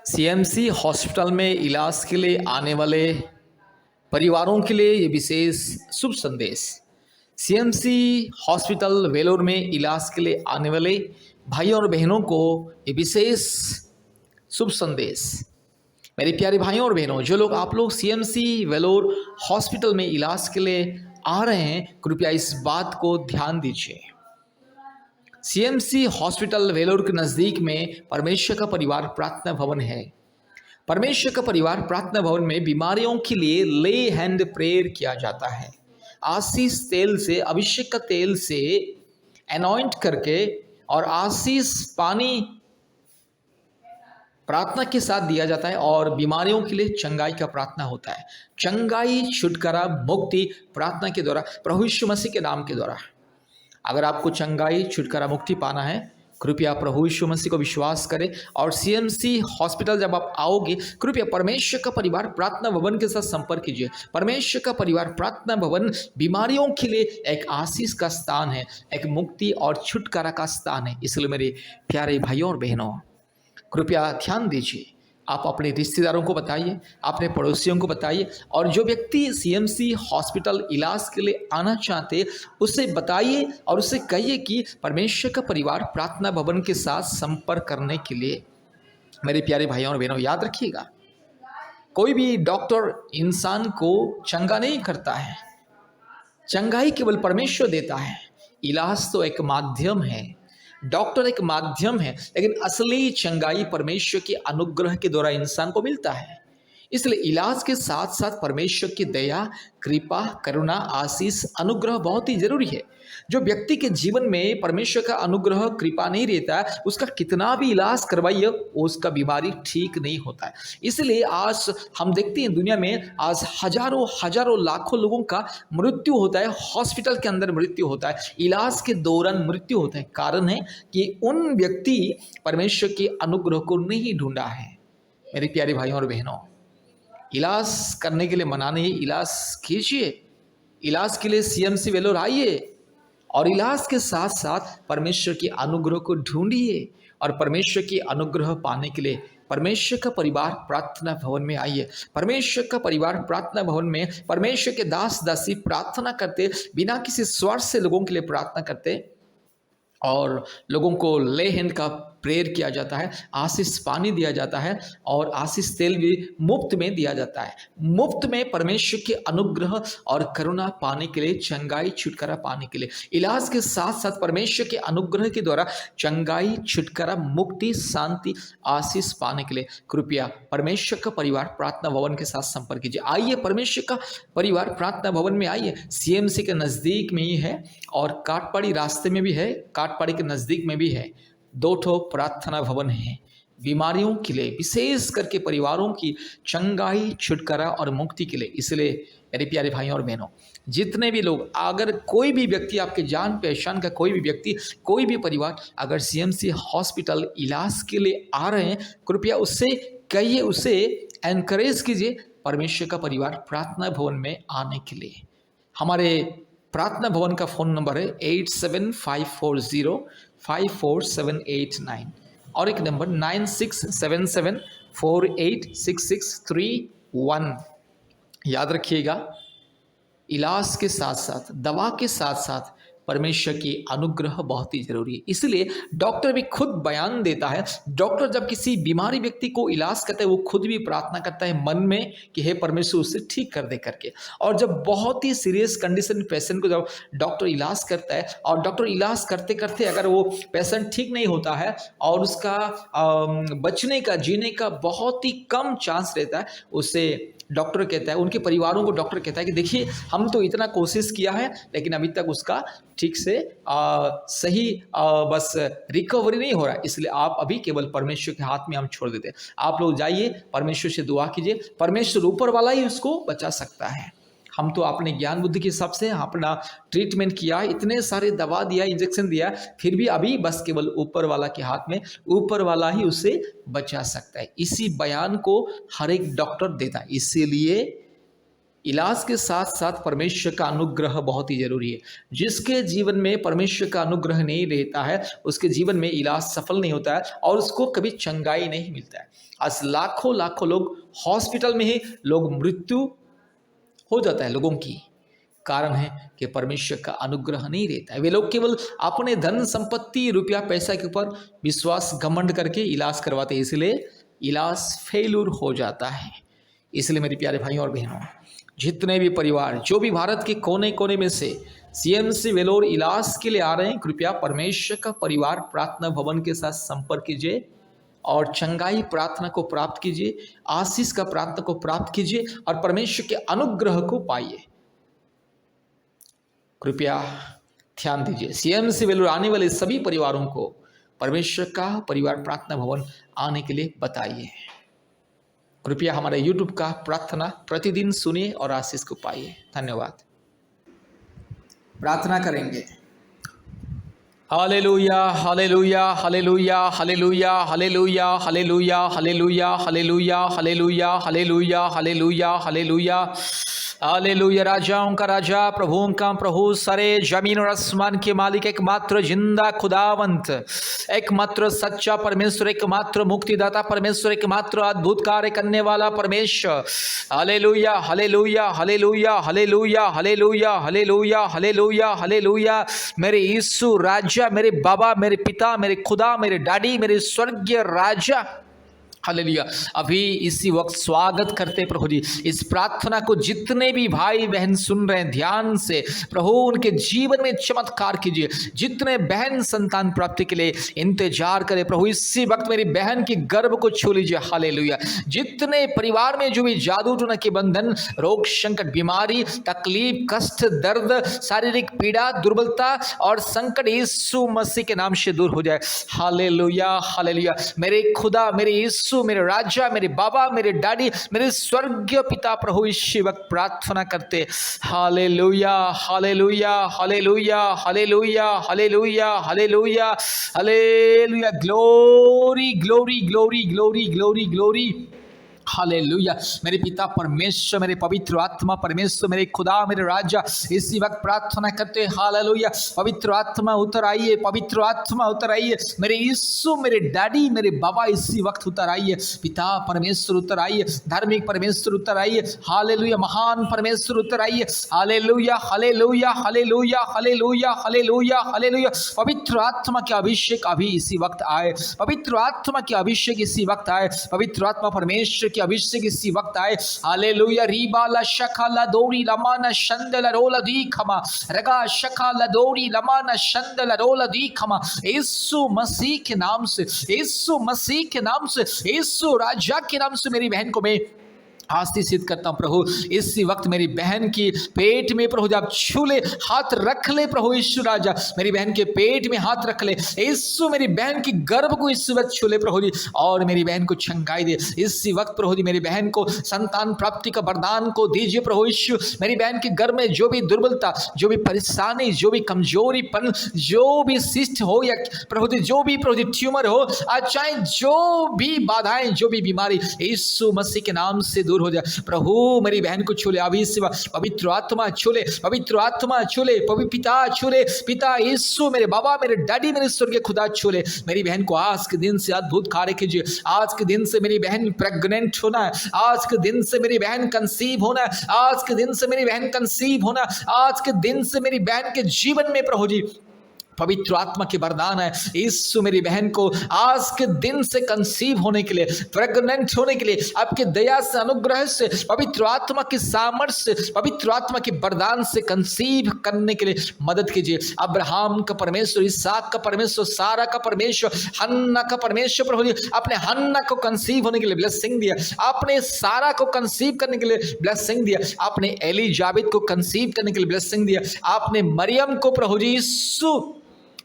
CMC hospital में इलाज के लिए आने वाले परिवारों के लिए ये विशेष शुभ संदेश। सीएमसी हॉस्पिटल वेलोर में इलाज के लिए आने वाले भाइयों और बहनों को ये विशेष शुभ संदेश। मेरे प्यारे भाइयों और बहनों, जो लोग आप लोग सीएमसी वेलोर हॉस्पिटल में इलाज के लिए आ रहे हैं, कृपया इस बात को ध्यान दीजिए। सीएमसी हॉस्पिटल वेलोर के नज़दीक में परमेश्वर का परिवार प्रार्थना भवन है। परमेश्वर का परिवार प्रार्थना भवन में बीमारियों के लिए ले हैंड प्रेयर किया जाता है। आशीष तेल से, अभिषेक का तेल से एनॉइंट करके और आशीष पानी प्रार्थना के साथ दिया जाता है और बीमारियों के लिए चंगाई का प्रार्थना होता है। चंगाई, छुटकारा, मुक्ति प्रार्थना के द्वारा, प्रभु यीशु मसीह के नाम के द्वारा। अगर आपको चंगाई, छुटकारा, मुक्ति पाना है, कृपया प्रभु यीशु मसीह को विश्वास करें और सीएमसी हॉस्पिटल जब आप आओगे, कृपया परमेश्वर का परिवार प्रार्थना भवन के साथ संपर्क कीजिए। परमेश्वर का परिवार प्रार्थना भवन बीमारियों के लिए एक आशीष का स्थान है, एक मुक्ति और छुटकारा का स्थान है। इसलिए मेरे प्यारे भाइयों और बहनों, कृपया ध्यान दीजिए। आप अपने रिश्तेदारों को बताइए, अपने पड़ोसियों को बताइए, और जो व्यक्ति सीएमसी हॉस्पिटल इलाज के लिए आना चाहते उसे बताइए और उसे कहिए कि परमेश्वर का परिवार प्रार्थना भवन के साथ संपर्क करने के लिए। मेरे प्यारे भाइयों और बहनों, याद रखिएगा, कोई भी डॉक्टर इंसान को चंगा नहीं करता है, चंगाई केवल परमेश्वर देता है। इलाज तो एक माध्यम है, डॉक्टर एक माध्यम है, लेकिन असली चंगाई परमेश्वर के अनुग्रह के द्वारा इंसान को मिलता है। इसलिए इलाज के साथ साथ परमेश्वर की दया, कृपा, करुणा, आशीष, अनुग्रह बहुत ही जरूरी है। जो व्यक्ति के जीवन में परमेश्वर का अनुग्रह, कृपा नहीं रहता है, उसका कितना भी इलाज करवाइए, उसका बीमारी ठीक नहीं होता है। इसलिए आज हम देखते हैं दुनिया में आज हजारों हजारों लाखों लोगों का मृत्यु होता है, हॉस्पिटल के अंदर मृत्यु होता है, इलाज के दौरान मृत्यु होता है। कारण है कि उन व्यक्ति परमेश्वर के अनुग्रह को नहीं ढूंढा है। मेरे प्यारे भाइयों और बहनों, इलाज करने के लिए मना नहीं, इलाज कीजिए, इलाज के लिए सीएमसी वेलोर आइए और इलाज के साथ साथ परमेश्वर के अनुग्रह को ढूंढिए और परमेश्वर की अनुग्रह पाने के लिए परमेश्वर का परिवार प्रार्थना भवन में आइए। परमेश्वर का परिवार प्रार्थना भवन में परमेश्वर के दास दासी प्रार्थना करते, बिना किसी स्वार्थ से लोगों के लिए प्रार्थना करते और लोगों को ले हैंड का प्रेयर किया जाता है, आशीष पानी दिया जाता है और आशीष तेल भी मुफ्त में दिया जाता है। मुफ्त में परमेश्वर के अनुग्रह और करुणा पाने के लिए, चंगाई, छुटकारा पाने के लिए, इलाज के साथ साथ परमेश्वर के अनुग्रह के द्वारा चंगाई, छुटकारा, मुक्ति, शांति, आशीष पाने के लिए कृपया परमेश्वर का परिवार प्रार्थना भवन के साथ संपर्क कीजिए। आइए, परमेश्वर का परिवार प्रार्थना भवन में आइए। सीएमसी के नज़दीक में ही है और काटपाड़ी रास्ते में भी है, काटपाड़ी के नज़दीक में भी है। 2 ठो प्रार्थना भवन है बीमारियों के लिए, विशेष करके परिवारों की चंगाई, छुटकारा और मुक्ति के लिए। इसलिए मेरे प्यारे भाइयों और बहनों, जितने भी लोग, अगर कोई भी व्यक्ति, आपके जान पहचान का कोई भी व्यक्ति, कोई भी परिवार अगर सीएमसी हॉस्पिटल इलाज के लिए आ रहे हैं, कृपया उससे कहिए, उसे एनकरेज कीजिए परमेश्वर का परिवार प्रार्थना भवन में आने के लिए। हमारे प्रार्थना भवन का फ़ोन नंबर है 8754054789 और एक नंबर 9677486631। याद रखिएगा, इलाज के साथ साथ, दवा के साथ साथ परमेश्वर की अनुग्रह बहुत ही जरूरी है। इसलिए डॉक्टर भी खुद बयान देता है। डॉक्टर जब किसी बीमारी व्यक्ति को इलाज करता है, वो खुद भी प्रार्थना करता है मन में कि हे परमेश्वर उसे ठीक कर दे करके। और जब बहुत ही सीरियस कंडीशन पेशेंट को जब डॉक्टर इलाज करता है और डॉक्टर इलाज करते करते अगर वो पेशेंट ठीक नहीं होता है और उसका बचने का, जीने का बहुत ही कम चांस रहता है, उसे डॉक्टर कहता है, उनके परिवारों को डॉक्टर कहता है कि देखिए, हम तो इतना कोशिश किया है लेकिन अभी तक उसका ठीक से सही बस रिकवरी नहीं हो रहा है, इसलिए आप अभी केवल परमेश्वर के हाथ में हम छोड़ देते हैं। आप लोग जाइए, परमेश्वर से दुआ कीजिए, परमेश्वर ऊपर वाला ही उसको बचा सकता है। हम तो अपने ज्ञान बुद्धि के हिसाब से अपना ट्रीटमेंट किया, इतने सारे दवा दिया, इंजेक्शन दिया, फिर भी अभी बस केवल ऊपर वाला के हाथ में, ऊपर वाला ही उसे बचा सकता है। इसी बयान को हर एक डॉक्टर देता है। इसीलिए इलाज के साथ साथ परमेश्वर का अनुग्रह बहुत ही जरूरी है। जिसके जीवन में परमेश्वर का अनुग्रह नहीं रहता है, उसके जीवन में इलाज सफल नहीं होता है और उसको कभी चंगाई नहीं मिलता है। आज लाखों लाखों लोग हॉस्पिटल में ही लोग मृत्यु हो जाता है लोगों की, कारण है कि परमेश्वर का अनुग्रह नहीं रहता है। वे लोग केवल अपने धन संपत्ति रुपया पैसा के ऊपर विश्वास घमंड करके इलाज करवाते हैं, इसलिए इलाज फेल्यूर हो जाता है। इसलिए मेरे प्यारे भाइयों और बहनों, जितने भी परिवार जो भी भारत के कोने कोने में से सीएमसी वेलोर इलाज के लिए आ रहे हैं, कृपया परमेश्वर का परिवार प्रार्थना भवन के साथ संपर्क कीजिए और चंगाई प्रार्थना को प्राप्त कीजिए, आशीष का प्रार्थना को प्राप्त कीजिए और परमेश्वर के अनुग्रह को पाइए। कृपया ध्यान दीजिए, सीएमसी वेलोर आने वाले सभी परिवारों को परमेश्वर का परिवार प्रार्थना भवन आने के लिए बताइए। कृपया हमारे YouTube का प्रार्थना प्रतिदिन सुनिए और आशीष को पाइए। धन्यवाद। प्रार्थना करेंगे। Hallelujah hallelujah hallelujah hallelujah hallelujah hallelujah hallelujah hallelujah hallelujah hallelujah hallelujah hallelujah hallelujah. राजाओं का राजा, प्रभुओं का प्रभु, सारे जमीन और आसमान के मालिक, एकमात्र जिंदा खुदावंत, एकमात्र सच्चा परमेश्वर, एकमात्र मुक्तिदाता परमेश्वर, एकमात्र अद्भुत कार्य करने वाला परमेश्वर। Hallelujah hallelujah hallelujah hallelujah hallelujah hallelujah hallelujah hallelujah. मेरे यीशु राजा, मेरे बाबा, मेरे पिता, मेरे खुदा, मेरे डैडी, मेरे स्वर्गीय राजा, हालेलुया। अभी इसी वक्त स्वागत करते प्रभु जी इस प्रार्थना को। जितने भी भाई बहन सुन रहे हैं ध्यान से, प्रभु उनके जीवन में चमत्कार कीजिए। जितने बहन संतान प्राप्ति के लिए इंतजार करे, प्रभु इसी वक्त मेरी बहन की गर्भ को छू लीजिए। हालेलुया। जितने परिवार में जो भी जादू टोना के बंधन, रोग संकट, बीमारी, तकलीफ, कष्ट, दर्द, शारीरिक पीड़ा, दुर्बलता और संकट यीशु मसीह के नाम से दूर हो जाए। Hallelujah hallelujah. मेरे खुदा, मेरे यीशु, मेरे राजा, मेरे बाबा, मेरे डैडी, मेरे स्वर्गीय पिता, प्रभु इसी वक्त प्रार्थना करते। Hallelujah hallelujah hallelujah hallelujah hallelujah hallelujah hallelujah. Glory glory glory glory glory glory. Hallelujah. मेरे पिता परमेश्वर, मेरे पवित्र आत्मा परमेश्वर, मेरे खुदा, मेरे राजा, इसी वक्त प्रार्थना करते हैं। हालेलुया। पवित्र आत्मा उतर आइए, पवित्र आत्मा उतर आइए। मेरे यीशु, मेरे डैडी, मेरे बाबा, इसी वक्त उतर आइए। पिता परमेश्वर उतर आइए, धार्मिक परमेश्वर उतर आइए। हालेलुया। महान परमेश्वर उतर आइए। Hallelujah hallelujah hallelujah hallelujah hallelujah hallelujah. पवित्र आत्मा के अभिषेक अभी इसी वक्त आए, पवित्र आत्मा के अभिषेक इसी वक्त आए, पवित्र आत्मा परमेश्वर अभिषेक इसी वक्त आए। हालेलुया। रीबाला शखाला दोरी लमाना शंदला रोला दी खमा रगा शखाला दोरी लमाना शंदला रोला दी खमा। यीशु मसीह के नाम से, यीशु मसीह के नाम से, यीशु राजा के नाम से मेरी बहन को मैं आशीषित करता हूं। प्रभु इसी वक्त मेरी बहन की पेट में प्रभु आप छू ले, हाथ रख ले। प्रभु यीशु राजा मेरी बहन के पेट में हाथ रख ले। यीशु मेरी बहन की गर्भ को इस वक्त छू ले प्रभु जी, और मेरी बहन को छंगाई दे इसी वक्त प्रभु जी। मेरी बहन को संतान प्राप्ति का वरदान को दीजिए प्रभु यीशु। मेरी बहन के गर्भ में जो भी दुर्बलता, जो भी परेशानी, जो भी कमजोरीपन, जो भी शिष्ट हो या प्रभु जी जो भी प्रभु जी ट्यूमर हो, चाहे जो भी बाधाएं, जो भी बीमारी, यीशु मसीह के नाम से दूर हो जाए। प्रभु मेरी बहन को छू ले अभी सिवा। पवित्र आत्मा छू ले, पवित्र आत्मा छू ले, पवित्र पिता छू ले, पिता यीशु, मेरे बाबा, मेरे डैडी, मेरे स्वर्गीय खुदा छू ले। मेरी बहन को आज के दिन से अद्भुत कार्य कीजिए। आज के दिन से मेरी बहन प्रेग्नेंट होना है, आज के दिन से मेरी बहन कंसीव होना है, आज के दिन से मेरी बहन कंसीव होना, आज के दिन से मेरी बहन के जीवन में प्रभु जी पवित्र आत्मा की वरदान है। यीशु मेरी बहन को आज के दिन से कंसीव होने के लिए, प्रेग्नेंट होने के लिए आपके दया से, अनुग्रह से, पवित्र आत्मा की सामर्थ्य से, पवित्र आत्मा की वरदान से कंसीव करने के लिए मदद कीजिए। अब्राहम का परमेश्वर, इसहाक का परमेश्वर, सारा का परमेश्वर, हन्ना का परमेश्वर प्रभु जी, आपने हन्ना को कंसीव होने के लिए ब्लेसिंग दिया, आपने सारा को कंसीव करने के लिए ब्लेसिंग दिया, आपने एलिजाबेथ को कंसीव करने के लिए ब्लेसिंग दिया, आपने मरियम को प्रभु जी यीशु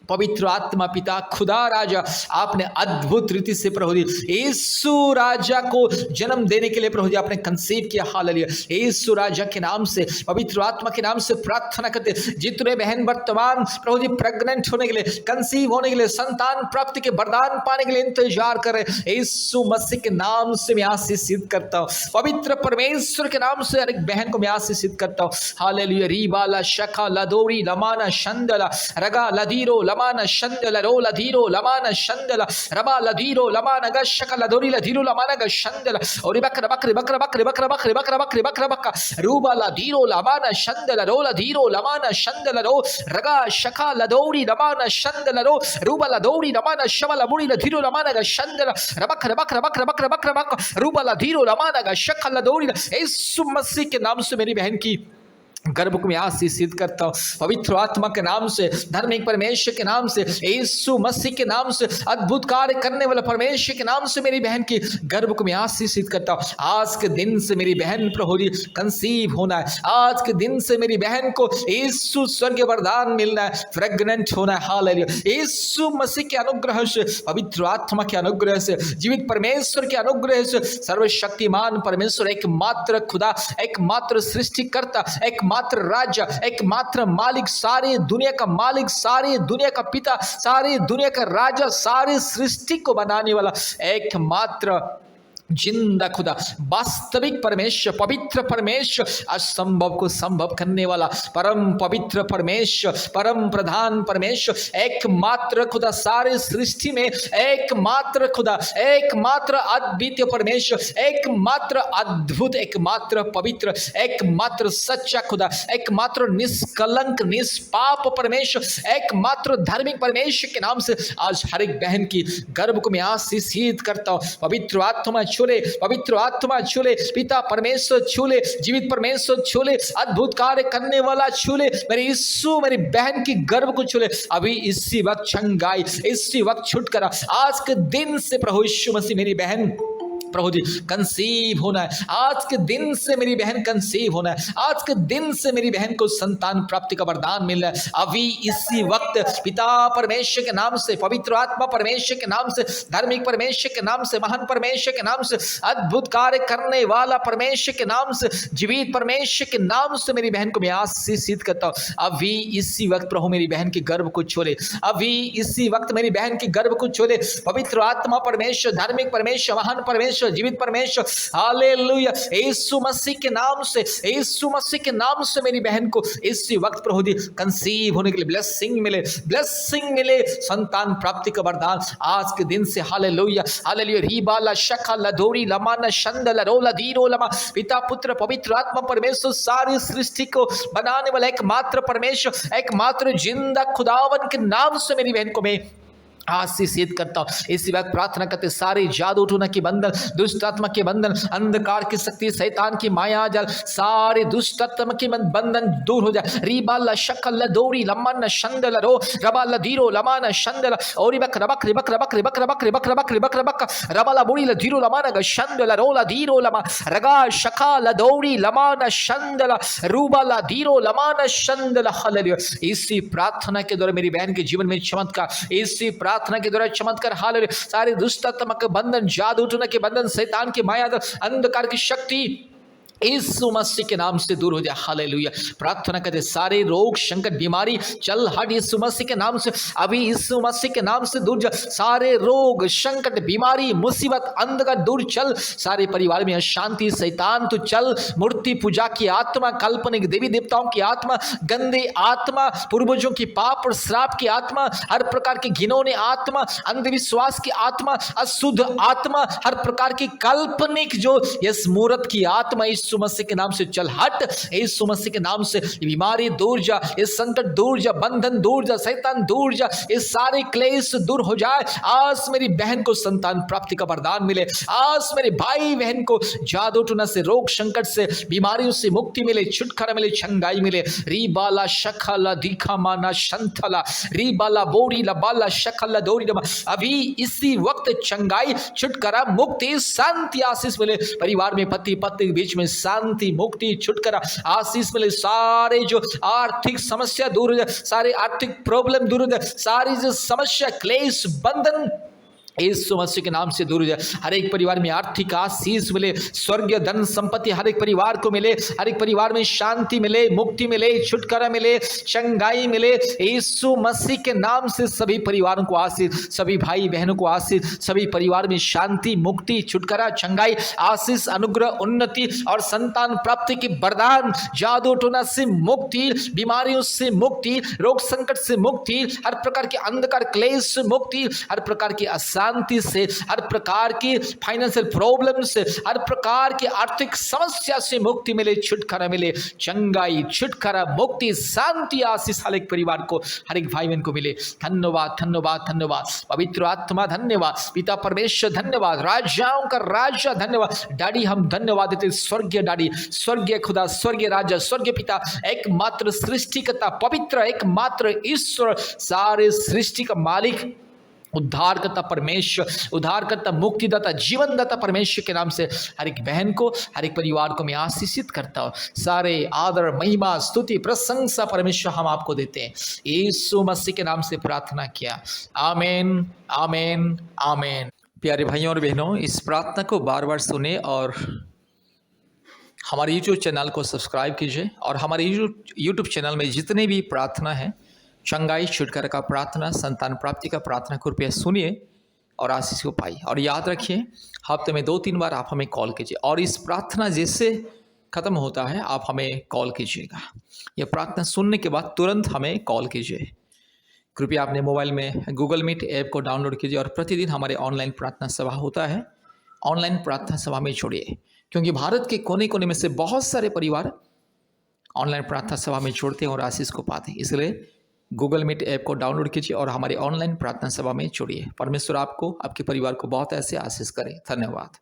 पवित्र आत्मा पिता खुदा राजा, आपने अद्भुत रीति से प्रभु जी यीशु राजा को जन्म देने के लिए प्रभु जी आपने कंसीव किया। हालेलुया। यीशु राजा के नाम से, पवित्र आत्मा के नाम से प्रार्थना करते, जितने बहन वर्तमान प्रभु जी प्रेग्नेंट होने के लिए, कंसीव होने के लिए, संतान प्राप्ति के वरदान पाने के लिए इंतजार कर रहे, यीशु मसीह के नाम से मैं आशीषित करता हूँ। पवित्र परमेश्वर के नाम से हर एक बहन को मैं आशीषित करता हूँ। हालेलुया। रीबाला शखा लदोरी लमाना शंदला रगा लदीरो लमाना शंदला रो लदीरो लमाना शंदला रबा लदीरो लमाना गशका लदोरी लदीरो लमाना गशंदला और बकरा बकरी बकरा बकरी बकरा बकरी बकरा बकरी बकरा बक्का रूबा लदीरो लमाना शंदला रो लदीरो लमाना शंदला रो रगा शखा लदोरी लमाना शंदला रो रूबा लदोरी लमाना शमला मुड़ी लदीरो लमाना गशंदला रबकरा बकरा बकरा बकरा बकरा बक्का रूबा लदीरो लमाना गशका लदोरी। यीशु मसीह के नाम से मेरी बहन की गर्भ को मैं आशीषित करता हूँ। पवित्र आत्मा के नाम से, धार्मिक परमेश्वर के नाम से, यीशु मसीह के नाम से, अद्भुत कार्य करने वाला परमेश्वर के नाम से मेरी बहन की गर्भ को मैं आशीषित करता हूँ। आज के दिन से मेरी बहन प्रभु जी कंसीव होना है। आज के दिन से मेरी बहन को यीशु स्वर्गीय वरदान मिलना है, प्रेग्नेंट होना है। हालेलुया। यीशु मसीह के अनुग्रह से, पवित्र आत्मा के अनुग्रह से, जीवित परमेश्वर के अनुग्रह से, सर्वशक्तिमान परमेश्वर, एकमात्र खुदा, एकमात्र सृष्टिकर्ता, एकमात्र राजा, एकमात्र मालिक, सारे दुनिया का मालिक, सारे दुनिया का पिता, सारे दुनिया का राजा, सारे सृष्टि को बनाने वाला एकमात्र जिंदा खुदा, वास्तविक परमेश्वर, पवित्र परमेश्वर, असंभव को संभव करने वाला परम पवित्र परमेश्वर, परम प्रधान परमेश्वर, एकमात्र खुदा, सारे सृष्टि में एकमात्र खुदा, एकमात्र अद्वितीय परमेश्वर, एकमात्र अद्भुत, एकमात्र पवित्र, एकमात्र सच्चा खुदा, एकमात्र निष्कलंक निष्पाप परमेश्वर, एकमात्र धार्मिक परमेश्वर के नाम से आज हर एक बहन की गर्भ को मैं आशीषित करता हूँ। पवित्र आत्मा छूले, पवित्र आत्मा छूले, पिता परमेश्वर छूले, जीवित परमेश्वर छूले, अद्भुत कार्य करने वाला छूले, मेरे यीशु मेरी बहन की गर्भ को छूले। अभी इसी वक्त छंगाई, इसी वक्त छुटकारा, आज के दिन से प्रभु यीशु मसीह मेरी बहन प्रभु जी कंसीव होना है। आज के दिन से मेरी बहन कंसीव होना है। आज के दिन से मेरी बहन को संतान प्राप्ति का वरदान मिल रहा है। अभी इसी वक्त पिता परमेश्वर के नाम से, पवित्र आत्मा परमेश्वर के नाम से, धार्मिक परमेश्वर के नाम से, महान परमेश्वर के नाम से, अद्भुत कार्य करने वाला परमेश्वर के नाम से, जीवित परमेश्वर के नाम से मेरी बहन को मैं आशीषित करता हूँ। अभी इसी वक्त प्रभु मेरी बहन की गर्भ को छोड़े, अभी इसी वक्त मेरी बहन की गर्भ को छोड़े। पवित्र आत्मा परमेश्वर, धार्मिक परमेश्वर, महान परमेश्वर, जीवित परमेश्वर, हालेलुया, यीशु मसीह के नाम से, यीशु मसीह के नाम से मेरी बहन को इसी वक्त प्रभु जी कंसीव होने के लिए ब्लेसिंग मिले, ब्लेसिंग मिले, संतान प्राप्ति का वरदान आज के दिन से। Hallelujah, hallelujah. रीबाला शखा लदोरी लमाना शंदल रोला धीरो लमा, पिता पुत्र पवित्र आत्मा परमेश्वर, सारी सृष्टि को बनाने वाला एकमात्र परमेश्वर, एकमात्र जिंदा खुदावन के नाम से मेरी बहन को मैं आशीषित करता हूँ। इसी वक्त प्रार्थना करते, सारे जादू टोना के बंधन, दुष्ट आत्मा के बंधन, अंधकार की शक्ति, शैतान की माया जाल, सारे दुष्ट आत्मा के बंधन दूर हो जाए। रीबाला शक्ल दौरी लमन शंदल रो रबाला धीरो लमान शंदल और बक रबक रिबक रबक रिबक रबक रिबक रबक रिबक रबक रबाला बुड़ी ल धीरो लमान ग शंदल रोला धीरो लमा रगा शका ल दौरी लमान शंदल रूबाला धीरो लमान शंदल। हालेलुया। इसी प्रार्थना के द्वारा मेरी बहन के जीवन में चमत्कार, इसी प्रार्थना के द्वारा चमत्कार। हालेलुया। सारे दुष्ट आत्मा के बंधन, जादू टोना के बंधन, शैतान की माया, अंधकार की शक्ति यीशु मसीह के नाम से दूर हो जाए। हालेलुया। प्रार्थना करते, सारे रोग संकट बीमारी चल हट यीशु मसीह के नाम से, अभी यीशु मसीह के नाम से दूर जा। सारे रोग संकट बीमारी मुसीबत अंधकार दूर चल। सारे परिवार में अशांति शैतान तो चल। मूर्ति पूजा की आत्मा, काल्पनिक देवी देवताओं की आत्मा, गंदे आत्मा, पूर्वजों की पाप और श्राप की आत्मा, हर प्रकार की घिनौने आत्मा, अंधविश्वास की आत्मा, अशुद्ध आत्मा, हर प्रकार की काल्पनिक जो यस मूर्त की आत्मा यीशु मसीह के नाम से चल हट। यीशु मसीह के नाम से बीमारी दूर जा, ये संकट दूर जा, बंधन दूर जा, शैतान दूर जा, ये सारे क्लेश दूर हो जाए। आज मेरी बहन को संतान प्राप्ति का वरदान मिले। आज मेरे भाई बहन को जादू टोना से, रोग संकट से, बीमारियों से मुक्ति मिले, छुटकारा मिले, छंगाई मिले। रीबाला शखला दिखा माना शंथला रीबाला बोरी लबाला शखला दौरी लमा। अभी इसी वक्त छंगाई, छुटकारा, मुक्ति, शांति, आशीष मिले। परिवार में पति पत्नी के बीच में शांति, मुक्ति, छुटकारा, आशीष मिले। सारे जो आर्थिक समस्या दूर हो जाए, सारे आर्थिक प्रॉब्लम दूर हो जाए, सारी जो समस्या, क्लेश, बंधन यीशु मसीह के नाम से दूर हो जाए। हर एक परिवार में आर्थिक आशीष मिले, स्वर्गीय धन संपत्ति हर एक परिवार को मिले, हर एक परिवार में शांति मिले, मुक्ति मिले, छुटकारा मिले, चंगाई मिले। यीशु मसीह के नाम से सभी परिवारों को आशीष, सभी भाई बहनों को आशीष, सभी परिवार में शांति, मुक्ति, छुटकारा, चंगाई, आशीष, अनुग्रह, उन्नति और संतान प्राप्ति की वरदान, जादू टोना से मुक्ति, बीमारियों से मुक्ति, रोग संकट से मुक्ति, हर प्रकार के अंधकार क्लेश से मुक्ति, हर प्रकार की शांति से, हर प्रकार की फाइनेंशियल प्रॉब्लम से, हर प्रकार की आर्थिक समस्या से मुक्ति मिले, छुटकारा मिले, चंगाई, छुटकारा, मुक्ति, शांति, आशीष हर एक परिवार को, हर एक भाई बहन को मिले। धन्यवाद, धन्यवाद, धन्यवाद पवित्र आत्मा, धन्यवाद पिता परमेश्वर, धन्यवाद राजाओं का राजा, धन्यवाद डैडी, हम धन्यवाद देते स्वर्गीय डैडी, स्वर्गीय खुदा, स्वर्गीय राजा, स्वर्गीय पिता, एकमात्र सृष्टिकर्ता, पवित्र एकमात्र ईश्वर, सारे सृष्टि का मालिक, उद्धारकर्ता परमेश्वर, उद्धारकर्ता, मुक्तिदाता, जीवनदाता परमेश्वर के नाम से हर एक बहन को, हर एक परिवार को मैं आशीषित करता हूँ। सारे आदर, महिमा, स्तुति, प्रशंसा परमेश्वर हम आपको देते हैं। यीशु मसीह के नाम से प्रार्थना किया, आमीन, आमीन, आमीन। प्यारे भाइयों और बहनों, इस प्रार्थना को बार बार सुने और हमारे यूट्यूब चैनल को सब्सक्राइब कीजिए। और हमारे यूट्यूब चैनल में जितने भी प्रार्थना है, चंगाई, छुटकारा का प्रार्थना, संतान प्राप्ति का प्रार्थना, कृपया सुनिए और आशीष को पाइए। और याद रखिए, हफ्ते में 2-3 बार आप हमें कॉल कीजिए और इस प्रार्थना जैसे ख़त्म होता है आप हमें कॉल कीजिएगा। यह प्रार्थना सुनने के बाद तुरंत हमें कॉल कीजिए। कृपया अपने मोबाइल में गूगल मीट ऐप को डाउनलोड कीजिए और प्रतिदिन हमारे ऑनलाइन प्रार्थना सभा होता है, ऑनलाइन प्रार्थना सभा में जुड़िए, क्योंकि भारत के कोने कोने में से बहुत सारे परिवार ऑनलाइन प्रार्थना सभा में जुड़ते हैं और आशीष को पाते हैं। इसलिए गूगल मीट ऐप को डाउनलोड कीजिए और हमारे ऑनलाइन प्रार्थना सभा में जुड़िए। परमेश्वर आपको, आपके परिवार को बहुत ऐसे आशीष करे। धन्यवाद।